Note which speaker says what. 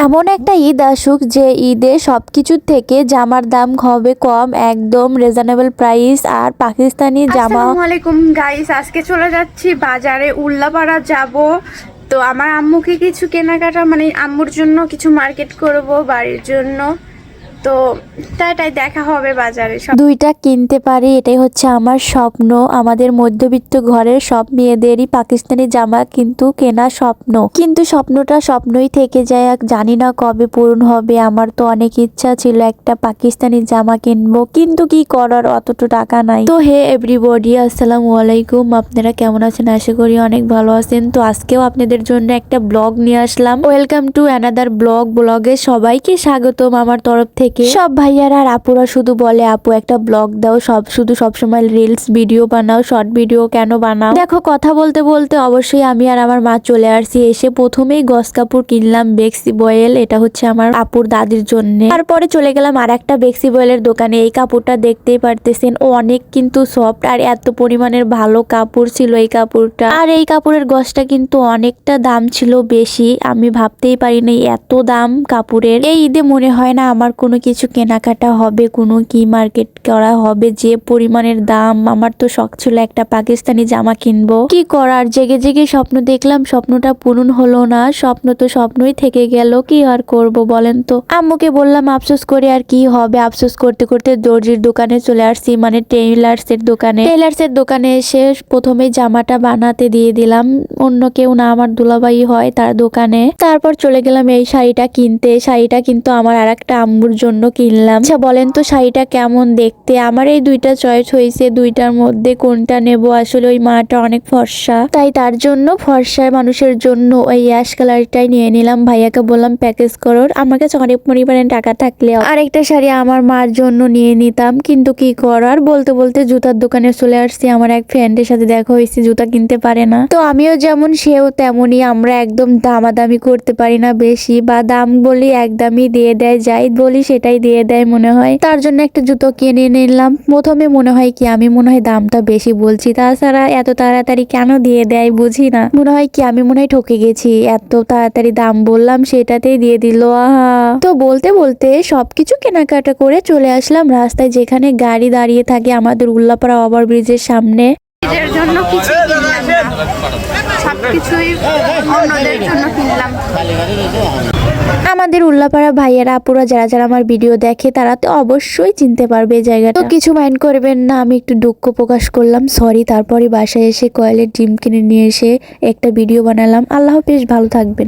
Speaker 1: এমন একটা ঈদ আসুক যে ঈদে সবকিছুর থেকে জামার দাম হবে কম, একদম রিজনেবল প্রাইস। আর পাকিস্তানি জামা।
Speaker 2: আসসালামু আলাইকুম গাইস, আজকে চলে যাচ্ছি বাজারে, উল্লাপাড়া যাব। তো আমার আম্মুকে কিছু কেনাকাটা, মানে আম্মুর জন্য কিছু মার্কেট করব বাড়ির জন্য। তো তাই দেখা হবে বাজারে।
Speaker 1: দুইটা কিনতে পারি, এটাই হচ্ছে আমার স্বপ্ন। আমাদের মধ্যবিত্ত ঘরের সব মেয়েদেরই পাকিস্তানি জামা কিন্তু কেনা স্বপ্ন, কিন্তু স্বপ্নটা স্বপ্নই থেকে যায়, জানি না কবে পূরণ হবে। আমার তো অনেক ইচ্ছা ছিল একটা পাকিস্তানি জামা কিনবো, কিন্তু কি করার, অতটা টাকা নাই। তো হে এভরিবডি, আসসালামু আলাইকুম। আপনারা কেমন আছেন? আশা করি অনেক ভালো আছেন। তো আজকেও আপনাদের জন্য একটা ব্লগ নিয়ে আসলাম। ওয়েলকাম টু অ্যানাদার ব্লগে সবাইকে স্বাগতম আমার তরফ থেকে। সব ভাইয়ারা আর আপুরা শুধু বলে, আপু একটা ব্লগ দাও, সবসময় রিলস ভিডিও বানাও, শর্ট ভিডিও কেন বানাও। দেখো, কথা বলতে বলতে অবশ্যই আমি আর আমার মা চলে আসছি। এসে প্রথমেই গস কাপড় কিনলাম, বেক্সি বয়েল। এটা হচ্ছে আমার আপুর দাদির জন্য। তারপরে চলে গেলাম আর একটা বেক্সি বয়েলের দোকানে। এই কাপড়টা দেখতেই পারতেছেন, ও অনেক কিন্তু সফট, আর এত পরিমাণের ভালো কাপড় ছিল এই কাপড়টা। আর এই কাপড়ের গসটা কিন্তু অনেকটা দাম ছিল বেশি, আমি ভাবতেই পারিনি এত দাম কাপড়ের। এই ঈদে মনে হয় না আমার কোনো কিছু কেনাকাটা হবে, কোনো কি মার্কেট করা হবে, যে পরিমাণের দাম। আমার তো শখ ছিল একটা পাকিস্তানি জামা কিনবো, কি করার, জেগে জেগে স্বপ্ন দেখলাম, স্বপ্নটা পূরণ হলো না। স্বপ্ন তো স্বপ্নই থেকে গেল, কি আর করব বলেন তো। আম্মুকে বললাম আফসোস করে আর কি হবে, আফসোস করতে করতে দর্জির দোকানে চলে আসছি, মানে টেইলার্সের দোকানে এসে প্রথমে জামাটা বানাতে দিয়ে দিলাম। অন্য কেউ না, আমার দুলাভাই হয় তার দোকানে। তারপর চলে গেলাম এই শাড়িটা কিনতে। শাড়িটা কিন্তু আমার আর একটা আম্মুর জন্য কিনলাম। আচ্ছা বলেন তো শাড়িটা কেমন দেখতে? আমার এই দুইটা চয়েস হয়েছে, দুইটার মধ্যে কোনটা নেব। আসলে ওই মাটা অনেক ফর্সা, তাই তার জন্য, ফর্সা মানুষের জন্য ওই অ্যাশ কালারটাই নিয়ে নিলাম। ভাইয়াকে বললাম প্যাকেজ করোর, আমার কাছে অনেক পরিমাণে টাকা থাকলে আরেকটা শাড়ি আমার মার জন্য নিয়ে নিতাম, কিন্তু কি করার। বলতে বলতে জুতার দোকানে চলে আসছি। আমার এক ফ্রেন্ডের সাথে দেখা হয়েছে, জুতা কিনতে পারে না, তো আমিও যেমন সেও তেমনই। আমরা একদম দামাদামি করতে পারি না বেশি, বা দাম বলি একদমই দিয়ে দেয়, যাই বলি সেটাই দিয়ে দেয় মনে হয়। তার জন্য একটা জুতো কিনে নিলাম। প্রথমে মনে হয় কি আমি মনে হয় দামটা বেশি বলছি, তাছাড়া এত তাড়াতাড়ি কেন দিয়ে দেয় বুঝি না। মনে হয় কি আমি মনে হয় ঠকে গেছি, এত তাড়াতাড়ি দাম বললাম সেটাতেই দিয়ে দিল। আহা। তো বলতে বলতে সবকিছু কেনাকাটা করে চলে আসলাম রাস্তায়, যেখানে গাড়ি দাঁড়িয়ে থাকে আমাদের উল্লাপাড়া ওভারব্রিজের সামনে।
Speaker 2: নিজের জন্য কিছু কিনলাম না, সবকিছুই অন্যদের জন্য কিনলাম।
Speaker 1: আমাদের উল্লাপাড়া ভাইয়েরা আপুরা যারা যারা আমার ভিডিও দেখে, তারা তো অবশ্যই চিনতে পারবে এই জায়গাটা। তো কিছু মাইন্ড করবেন না, আমি একটু দুঃখ প্রকাশ করলাম, সরি। তারপরে বাসায় এসে কয়েলের ডিম কিনে নিয়ে এসে একটা ভিডিও বানালাম। আল্লাহ হাফেজ, ভালো থাকবেন।